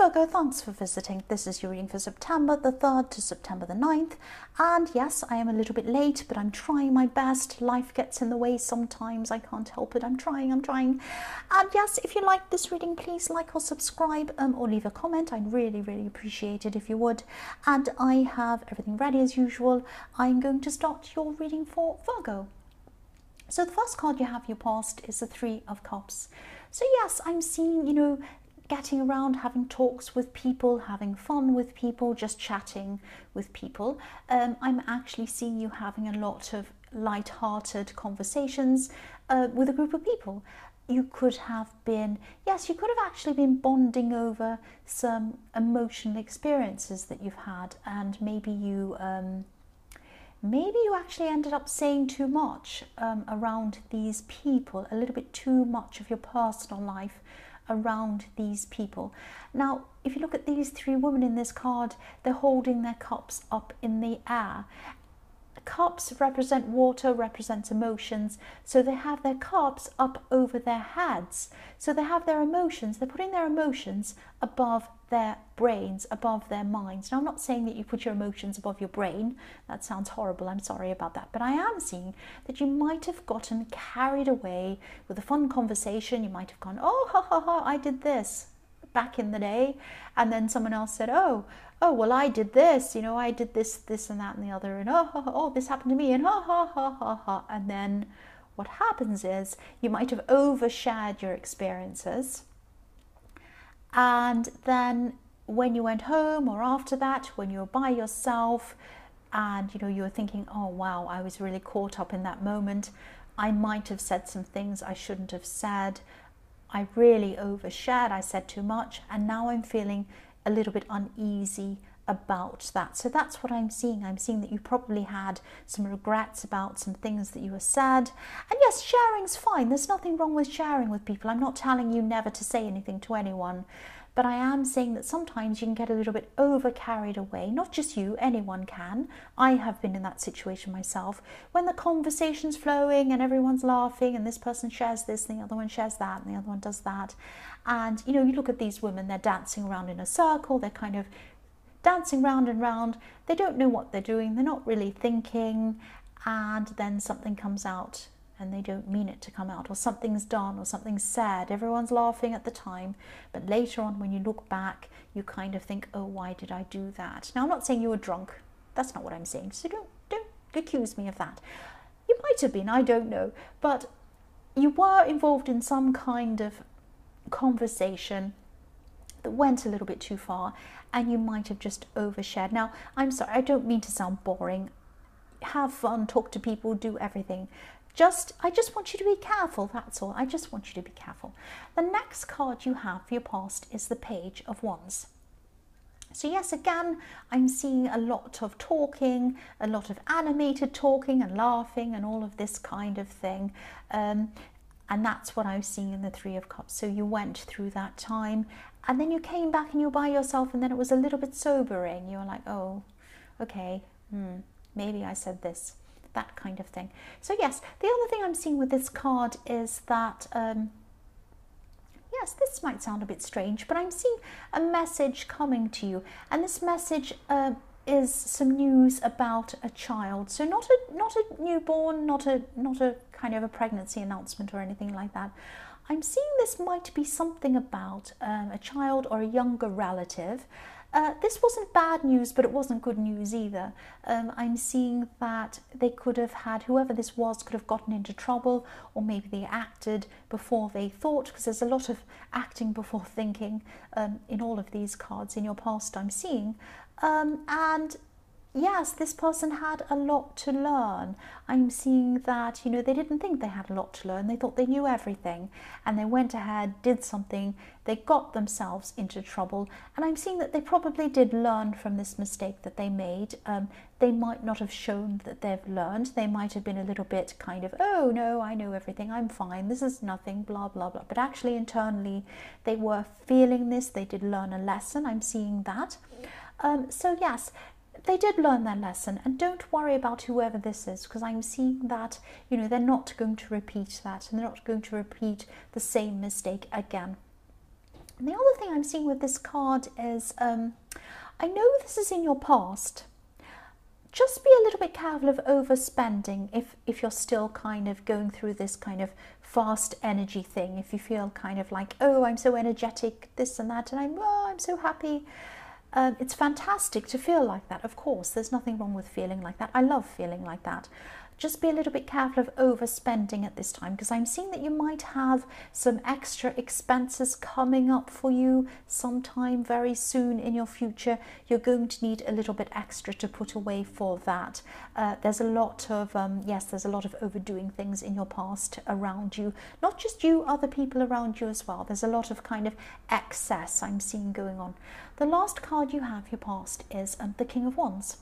Virgo, thanks for visiting. This is your reading for September the 3rd to September the 9th. And yes, I am a little bit late, but I'm trying my best. Life gets in the way sometimes. I can't help it. I'm trying. And yes, if you like this reading, please like or subscribe or leave a comment. I'd really appreciate it if you would. And I have everything ready as usual. I'm going to start your reading for Virgo. So the first card you have your past is the Three of Cups. So yes, I'm seeing, getting around, having talks with people, having fun with people, just chatting with people. I'm actually seeing you having a lot of light-hearted conversations with a group of people. You could have actually been bonding over some emotional experiences that you've had, and maybe you actually ended up saying too much around these people, a little bit too much of your personal life around these people. Now, if you look at these three women in this card, they're holding their cups up in the air. Cups represent water, represents emotions, so they have their cups up over their heads. So they have their emotions, they're putting their emotions above their brains, above their minds. Now, I'm not saying that you put your emotions above your brain. That sounds horrible, I'm sorry about that. But I am seeing that you might have gotten carried away with a fun conversation. You might have gone, oh, ha, ha, ha, I did this back in the day. And then someone else said, oh, well, I did this, I did this and that and the other, and oh, this happened to me, and ha, ha, ha, ha, ha. And then what happens is you might have overshared your experiences. And then when you went home or after that, when you were by yourself and, you were thinking, oh, wow, I was really caught up in that moment. I might have said some things I shouldn't have said. I really overshared. I said too much. And now I'm feeling a little bit uneasy about that. So that's what I'm seeing. I'm seeing that you probably had some regrets about some things that you were said. And yes, sharing's fine. There's nothing wrong with sharing with people. I'm not telling you never to say anything to anyone, but I am saying that sometimes you can get a little bit over carried away. Not just you, anyone can. I have been in that situation myself. When the conversation's flowing and everyone's laughing and this person shares this and the other one shares that and the other one does that. And, you look at these women, they're dancing around in a circle. They're kind of dancing round and round. They don't know what they're doing. They're not really thinking. And then something comes out and they don't mean it to come out, or something's done or something's said. Everyone's laughing at the time, but later on when you look back, you kind of think, oh, why did I do that? Now, I'm not saying you were drunk. That's not what I'm saying. So don't accuse me of that. You might have been, I don't know. But you were involved in some kind of conversation that went a little bit too far, and you might have just overshared. Now, I'm sorry, I don't mean to sound boring. Have fun, talk to people, do everything. I just want you to be careful, that's all. I just want you to be careful. The next card you have for your past is the Page of Wands. So yes, again, I'm seeing a lot of talking, a lot of animated talking and laughing and all of this kind of thing. And that's what I was seeing in the Three of Cups. So you went through that time and then you came back and you were by yourself, and then it was a little bit sobering. You were like, oh, okay, maybe I said this, that kind of thing. So yes, the other thing I'm seeing with this card is that, yes, this might sound a bit strange, but I'm seeing a message coming to you. And this message is some news about a child. So not a newborn, not a kind of a pregnancy announcement or anything like that. I'm seeing this might be something about a child or a younger relative. This wasn't bad news, but it wasn't good news either. I'm seeing that they could have had, whoever this was, could have gotten into trouble, or maybe they acted before they thought, because there's a lot of acting before thinking in all of these cards in your past I'm seeing. And yes, this person had a lot to learn. I'm seeing that, they didn't think they had a lot to learn. They thought they knew everything, and they went ahead, did something, they got themselves into trouble. And I'm seeing that they probably did learn from this mistake that they made. They might not have shown that they've learned. They might have been a little bit kind of, oh no, I know everything, I'm fine, this is nothing, blah, blah, blah. But actually internally, they were feeling this. They did learn a lesson. I'm seeing that. So yes, they did learn their lesson, and don't worry about whoever this is, because I'm seeing that, they're not going to repeat that, and they're not going to repeat the same mistake again. And the other thing thing I'm seeing with this card is, I know this is in your past. Just be a little bit careful of overspending if you're still kind of going through this kind of fast energy thing. If you feel kind of like, oh, I'm so energetic, this and that, and I'm so happy. It's fantastic to feel like that, of course. There's nothing wrong with feeling like that. I love feeling like that. Just be a little bit careful of overspending at this time, because I'm seeing that you might have some extra expenses coming up for you sometime very soon in your future. You're going to need a little bit extra to put away for that. There's a lot of, there's a lot of overdoing things in your past around you. Not just you, other people around you as well. There's a lot of kind of excess I'm seeing going on. The last card you have, your past, is the King of Wands.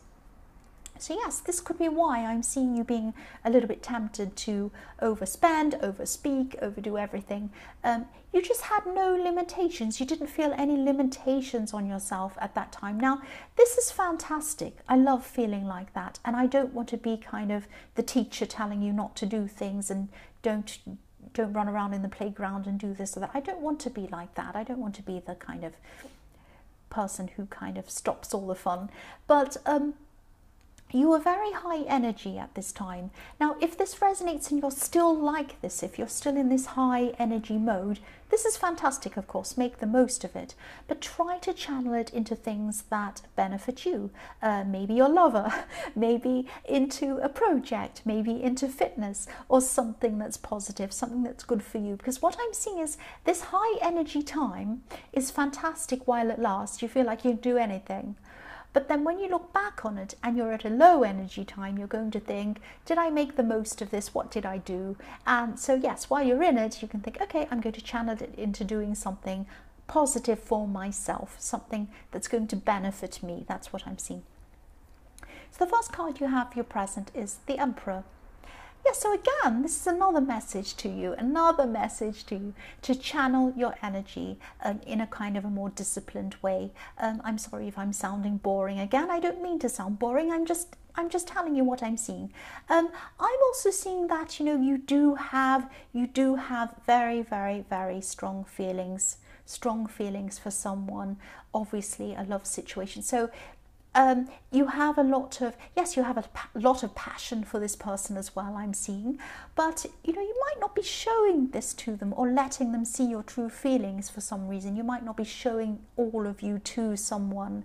So yes, this could be why I'm seeing you being a little bit tempted to overspend, overspeak, overdo everything. You just had no limitations. You didn't feel any limitations on yourself at that time. Now, this is fantastic. I love feeling like that. And I don't want to be kind of the teacher telling you not to do things and don't run around in the playground and do this or that. I don't want to be like that. I don't want to be the kind of person who kind of stops all the fun. But you are very high energy at this time. Now, if this resonates and you're still like this, if you're still in this high energy mode, this is fantastic, of course. Make the most of it. But try to channel it into things that benefit you. Maybe your lover, maybe into a project, maybe into fitness, or something that's positive, something that's good for you. Because what I'm seeing is this high energy time is fantastic while it lasts. You feel like you can do anything. But then when you look back on it and you're at a low energy time, you're going to think, did I make the most of this? What did I do? And so yes, while you're in it, you can think, okay, I'm going to channel it into doing something positive for myself, something that's going to benefit me. That's what I'm seeing. So the first card you have for your present is the Emperor. Yeah, so again, this is another message to you to channel your energy in a kind of a more disciplined way. I'm sorry if I'm sounding boring. Again, I don't mean to sound boring. I'm just telling you what I'm seeing. I'm also seeing that, you know, you do have very, very, very strong feelings for someone, obviously a love situation. So you have a lot of passion for this person as well, I'm seeing. But, you know, you might not be showing this to them or letting them see your true feelings for some reason. You might not be showing all of you to someone.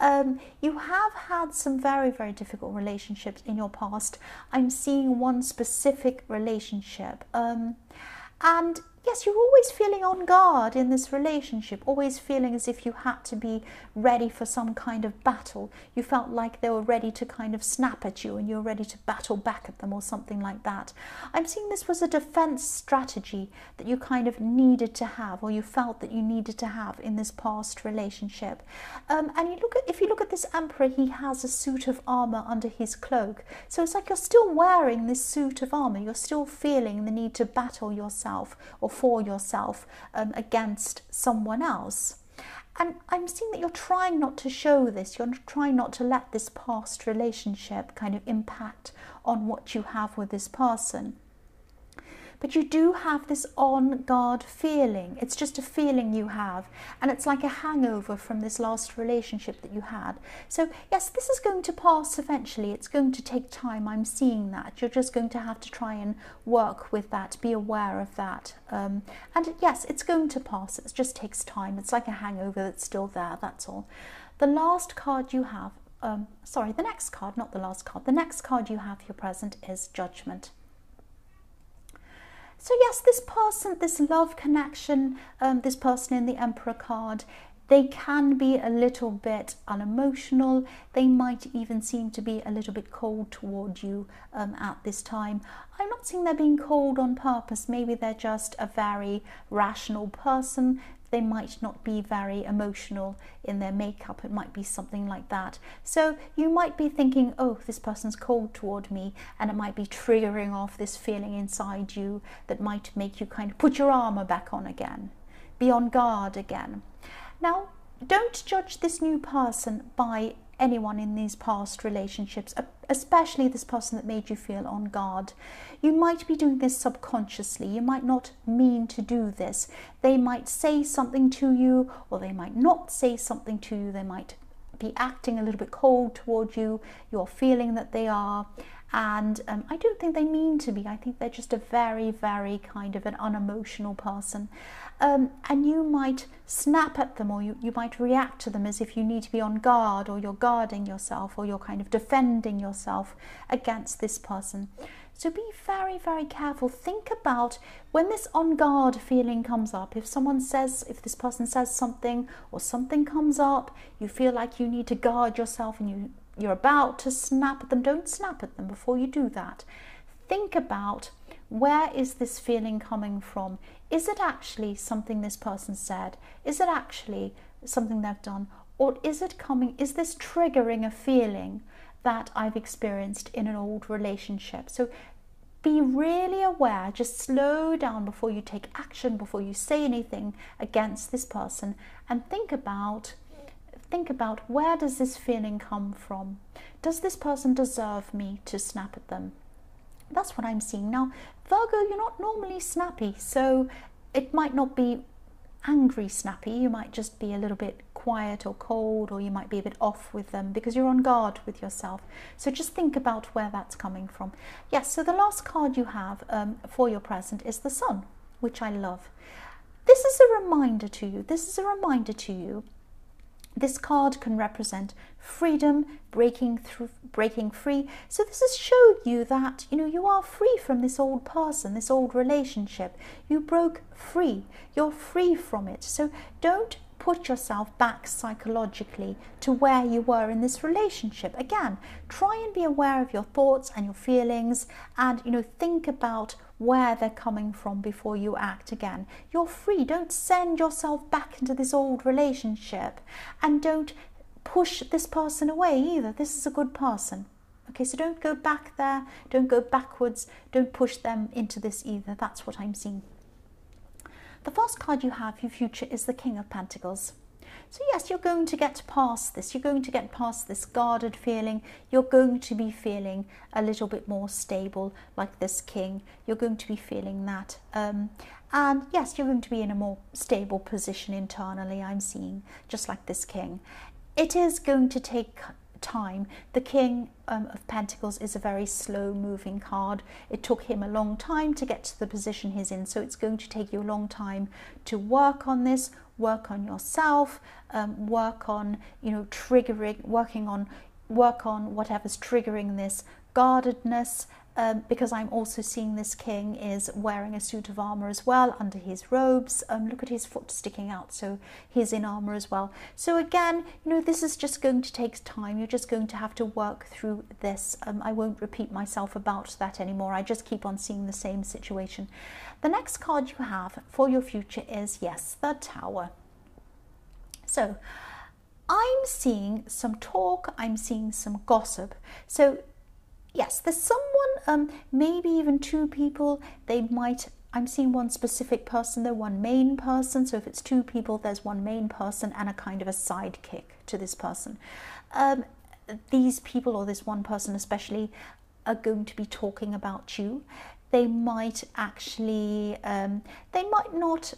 You have had some very, very difficult relationships in your past. I'm seeing one specific relationship. And yes, you're always feeling on guard in this relationship, always feeling as if you had to be ready for some kind of battle. You felt like they were ready to kind of snap at you and you're ready to battle back at them or something like that. I'm seeing this was a defense strategy that you kind of needed to have, or you felt that you needed to have in this past relationship. And if you look at this Emperor, he has a suit of armor under his cloak. So it's like you're still wearing this suit of armor. You're still feeling the need to battle yourself or for yourself against someone else. And I'm seeing that you're trying not to show this. You're trying not to let this past relationship kind of impact on what you have with this person. But you do have this on guard feeling. It's just a feeling you have. And it's like a hangover from this last relationship that you had. So yes, this is going to pass eventually. It's going to take time. I'm seeing that. You're just going to have to try and work with that, be aware of that. And yes, it's going to pass. It just takes time. It's like a hangover that's still there, that's all. The last card you have, the next card, not the last card. The next card you have for your present is Judgment. So yes, this person, this love connection, this person in the Emperor card, they can be a little bit unemotional. They might even seem to be a little bit cold toward you at this time. I'm not saying they're being cold on purpose. Maybe they're just a very rational person. They might not be very emotional in their makeup. It might be something like that. So you might be thinking, oh, this person's cold toward me, and it might be triggering off this feeling inside you that might make you kind of put your armor back on again, be on guard again. Now, don't judge this new person by anyone in these past relationships, especially this person that made you feel on guard. You might be doing this subconsciously. You might not mean to do this. They might say something to you, or they might not say something to you. They might be acting a little bit cold toward you. You're feeling that they are. And I don't think they mean to be. I think they're just a very, very kind of an unemotional person. And you might snap at them, or you might react to them as if you need to be on guard, or you're guarding yourself, or you're kind of defending yourself against this person. So be very, very careful. Think about when this on guard feeling comes up. If this person says something, or something comes up, you feel like you need to guard yourself, and you're about to snap at them. Don't snap at them before you do that. Think about, where is this feeling coming from? Is it actually something this person said? Is it actually something they've done? Or is this triggering a feeling that I've experienced in an old relationship? So be really aware. Just slow down before you take action, before you say anything against this person, and think about where does this feeling come from? Does this person deserve me to snap at them? That's what I'm seeing. Now, Virgo, you're not normally snappy, so it might not be angry snappy. You might just be a little bit quiet or cold, or you might be a bit off with them because you're on guard with yourself. So just think about where that's coming from. Yes, so the last card you have for your present is the Sun, which I love. This is a reminder to you. This card can represent freedom, breaking free. So this is showing you that, you are free from this old person, this old relationship. You broke free. You're free from it. So don't put yourself back psychologically to where you were in this relationship. Again, try and be aware of your thoughts and your feelings, and think about where they're coming from before you act again. You're free. Don't send yourself back into this old relationship, and don't push this person away either. This is a good person. Okay, so don't go back there. Don't go backwards. Don't push them into this either. That's what I'm seeing. The first card you have, your future, is the King of Pentacles. So yes, you're going to get past this. You're going to get past this guarded feeling. You're going to be feeling a little bit more stable, like this King. You're going to be feeling that. And yes, you're going to be in a more stable position internally, I'm seeing, just like this King. It is going to take time. The King of Pentacles is a very slow moving card. It took him a long time to get to the position he's in, so it's going to take you a long time to work on this, work on yourself, work on work on whatever's triggering this guardedness, because I'm also seeing this King is wearing a suit of armor as well under his robes. Look at his foot sticking out, so he's in armor as well. So again, this is just going to take time. You're just going to have to work through this. I won't repeat myself about that anymore. I just keep on seeing the same situation. The next card you have for your future is, yes, the Tower. So I'm seeing some talk, I'm seeing some gossip. So yes, there's someone, maybe even two people. I'm seeing one specific person, though, one main person. So if it's two people, there's one main person and a kind of a sidekick to this person. These people, or this one person especially, are going to be talking about you. They might actually, they might not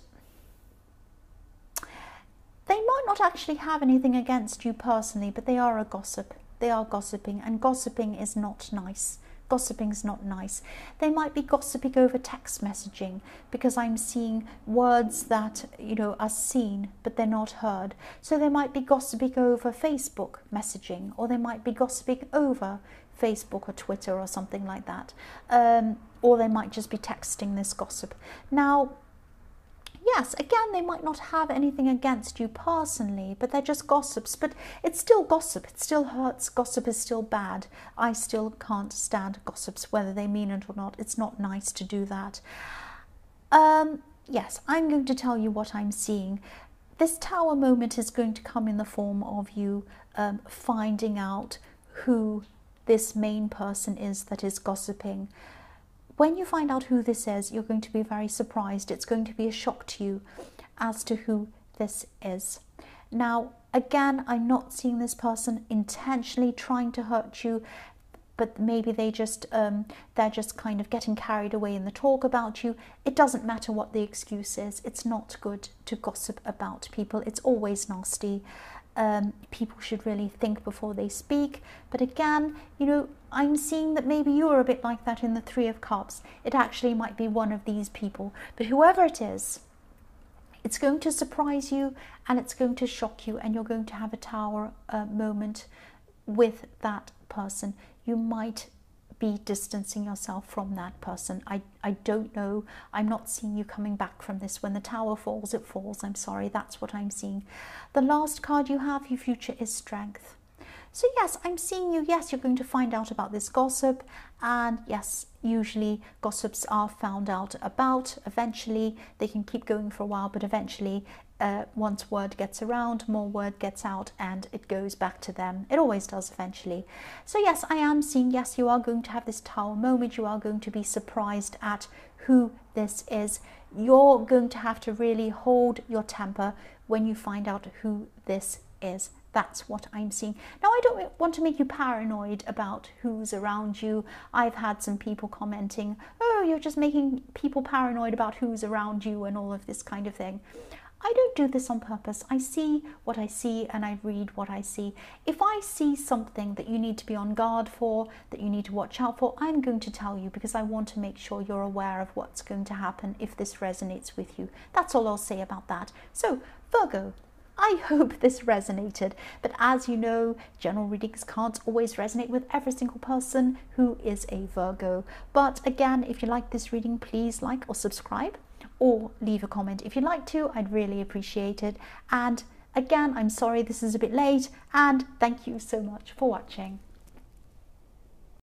actually have anything against you personally, but they are a gossip. They are gossiping, and gossiping is not nice. Gossiping's not nice. They might be gossiping over text messaging, because I'm seeing words that are seen but they're not heard. So they might be gossiping over Facebook messaging, or they might be gossiping over Facebook or Twitter or something like that, or they might just be texting this gossip. Now, yes, again, they might not have anything against you personally, but they're just gossips. But it's still gossip. It still hurts. Gossip is still bad. I still can't stand gossips, whether they mean it or not. It's not nice to do that. Yes, I'm going to tell you what I'm seeing. This Tower moment is going to come in the form of you finding out who this main person is that is gossiping. When you find out who this is, you're going to be very surprised. It's going to be a shock to you as to who this is. Now, again, I'm not seeing this person intentionally trying to hurt you, but maybe they're just kind of getting carried away in the talk about you. It doesn't matter what the excuse is. It's not good to gossip about people. It's always nasty. People should really think before they speak. But again, you know, I'm seeing that maybe you're a bit like that in the Three of Cups. It actually might be one of these people. But whoever it is, it's going to surprise you and it's going to shock you, and you're going to have a tower moment with that person. You might be distancing yourself from that person. I don't know. I'm not seeing you coming back from this. When the tower falls, it falls. I'm sorry. That's what I'm seeing. The last card you have, your future, is strength. So yes, I'm seeing you. Yes, you're going to find out about this gossip. And yes, usually gossips are found out about. Eventually, they can keep going for a while, but eventually, once word gets around, more word gets out, and it goes back to them. It always does eventually. So yes, I am seeing, yes, you are going to have this tower moment. You are going to be surprised at who this is. You're going to have to really hold your temper when you find out who this is. That's what I'm seeing. Now, I don't want to make you paranoid about who's around you. I've had some people commenting, oh, you're just making people paranoid about who's around you and all of this kind of thing. I don't do this on purpose. I see what I see and I read what I see. If I see something that you need to be on guard for, that you need to watch out for, I'm going to tell you, because I want to make sure you're aware of what's going to happen if this resonates with you. That's all I'll say about that. So, Virgo, I hope this resonated, but as you know, general readings can't always resonate with every single person who is a Virgo. But again, if you like this reading, please like or subscribe, or leave a comment if you'd like to. I'd really appreciate it. And again, I'm sorry this is a bit late, and thank you so much for watching.